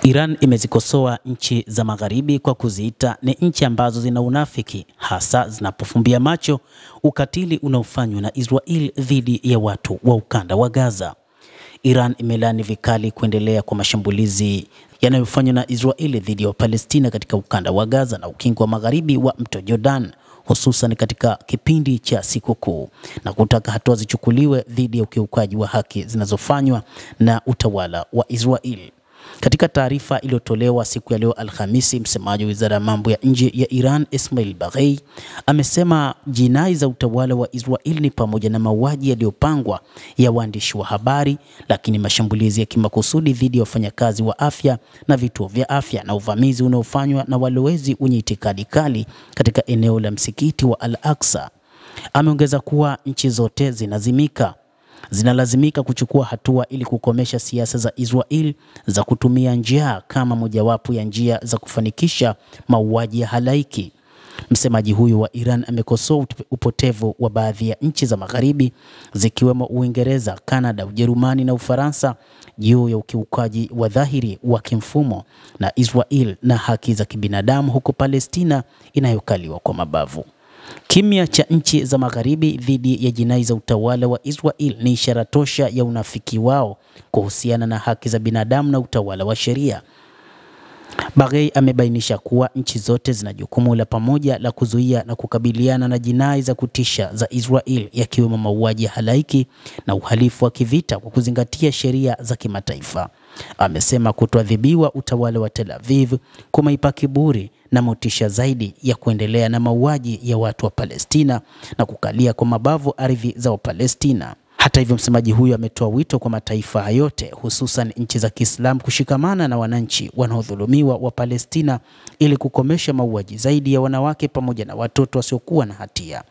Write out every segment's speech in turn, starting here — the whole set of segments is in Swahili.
Iran imezikosoa nchi za magharibi kwa kuziita ni nchi ambazo zina unafiki, hasa zinapofumbia macho ukatili unaofanywa na Israel dhidi ya watu wa ukanda wa Gaza. Iran imelaani vikali kuendelea kwa mashambulizi yanayofanywa na Israel dhidi ya Palestina katika ukanda wa Gaza na ukingo wa magharibi wa mto Jordan, hususan katika kipindi cha sikukuu, na kutaka hatua zichukuliwe dhidi ya ukiukaji wa haki zinazofanywa na utawala wa Israel. Katika taarifa iliyotolewa siku ya leo Alhamisi, msemaji wa Wizara ya Mambo ya Nje ya Iran, Ismail Baghei, amesema jinai za utawala wa Israel ni pamoja na mauaji yaliyopangwa ya waandishi wa habari, lakini mashambulizi ya kimakusudi dhidi ya wafanyakazi wa afya na vituo vya afya na uvamizi unaofanywa na walowezi wenye itikadi kali katika eneo la msikiti wa Al-Aqsa. Ameongeza kuwa nchi zote zinalazimika kuchukua hatua ili kukomesha siasa za Israel za kutumia njaa kama mojawapo ya njia za kufanikisha mauaji ya halaiki. Msemaji huyu wa Iran amekosoa upotevu wa baadhi ya nchi za magharibi zikiwemo Uingereza, Kanada, Ujerumani na Ufaransa juu ya ukiukaji wa dhahiri wa kimfumo na Israel na haki za kibinadamu huko Palestina inayokaliwa kwa mabavu. Kimya cha nchi za magharibi dhidi ya jinai za utawala wa Israel ni ishara tosha ya unafiki wao kuhusiana na haki za binadamu na utawala wa sheria. Baghei amebainisha kuwa nchi zote zina jukumu la pamoja la kuzuia na kukabiliana na jinai za kutisha za Israel, yakiwemo mauaji ya halaiki na uhalifu wa kivita kwa kuzingatia sheria za kimataifa. Amesema kutoadhibiwa utawala wa Tel Aviv kumeipa kiburi na motisha zaidi ya kuendelea na mauaji ya watu wa Palestina na kukalia kwa mabavu ardhi za Wapalestina. Hata hivyo, msemaji huyu ametoa wito kwa mataifa yote, hususan nchi za Kiislamu, kushikamana na wananchi wanaodhulumiwa wa Palestina ili kukomesha mauaji zaidi ya wanawake pamoja na watoto wasiokuwa na hatia.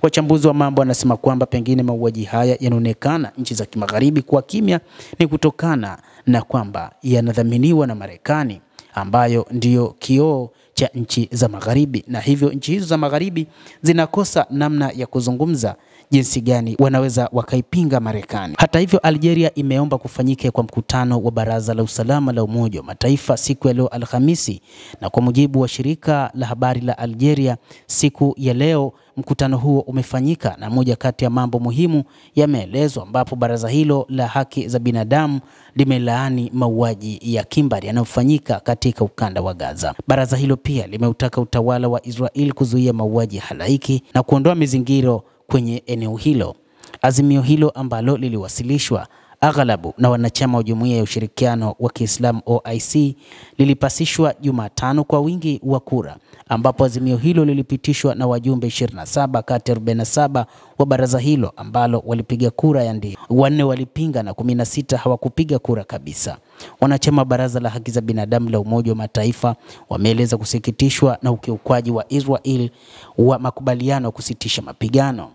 Wachambuzi wa mambo wanasema kwamba pengine mauaji haya yanaonekana nchi za kimagharibi kwa kimya ni kutokana na kwamba yanadhaminiwa na Marekani, ambayo ndiyo kioo cha nchi za magharibi, na hivyo nchi hizo za magharibi zinakosa namna ya kuzungumza jinsi gani wanaweza wakaipinga Marekani. Hata hivyo, Algeria imeomba kufanyike kwa mkutano wa Baraza la Usalama la Umoja wa Mataifa siku ya leo Alhamisi, na kwa mujibu wa shirika la habari la Algeria, siku ya leo mkutano huo umefanyika na moja kati ya mambo muhimu yameelezwa, ambapo baraza hilo la haki za binadamu limelaani mauaji ya kimbari yanayofanyika katika ukanda wa Gaza. Baraza hilo pia limeutaka utawala wa Israel kuzuia mauaji halaiki na kuondoa mizingiro kwenye eneo hilo. Azimio hilo ambalo liliwasilishwa aghalabu na wanachama wa Jumuiya ya Ushirikiano wa Kiislamu OIC lilipasishwa Jumatano kwa wingi wa kura, ambapo azimio hilo lilipitishwa na wajumbe 27 kati ya 47 wa baraza hilo ambalo walipiga kura ya ndio. 4 walipinga na 16 hawakupiga kura kabisa. Wanachama wa Baraza la Haki za Binadamu la Umoja wa Mataifa wameeleza kusikitishwa na ukiukwaji wa Israel wa makubaliano kusitisha mapigano.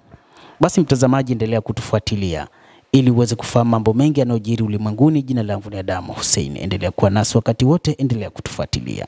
Basi mtazamaji, endelea kutufuatilia ili uweze kufahamu mambo mengi yanayojiri ulimwenguni. Jina langu ni Adamu Hussein. Endelea kuwa nasi wakati wote, endelea kutufuatilia.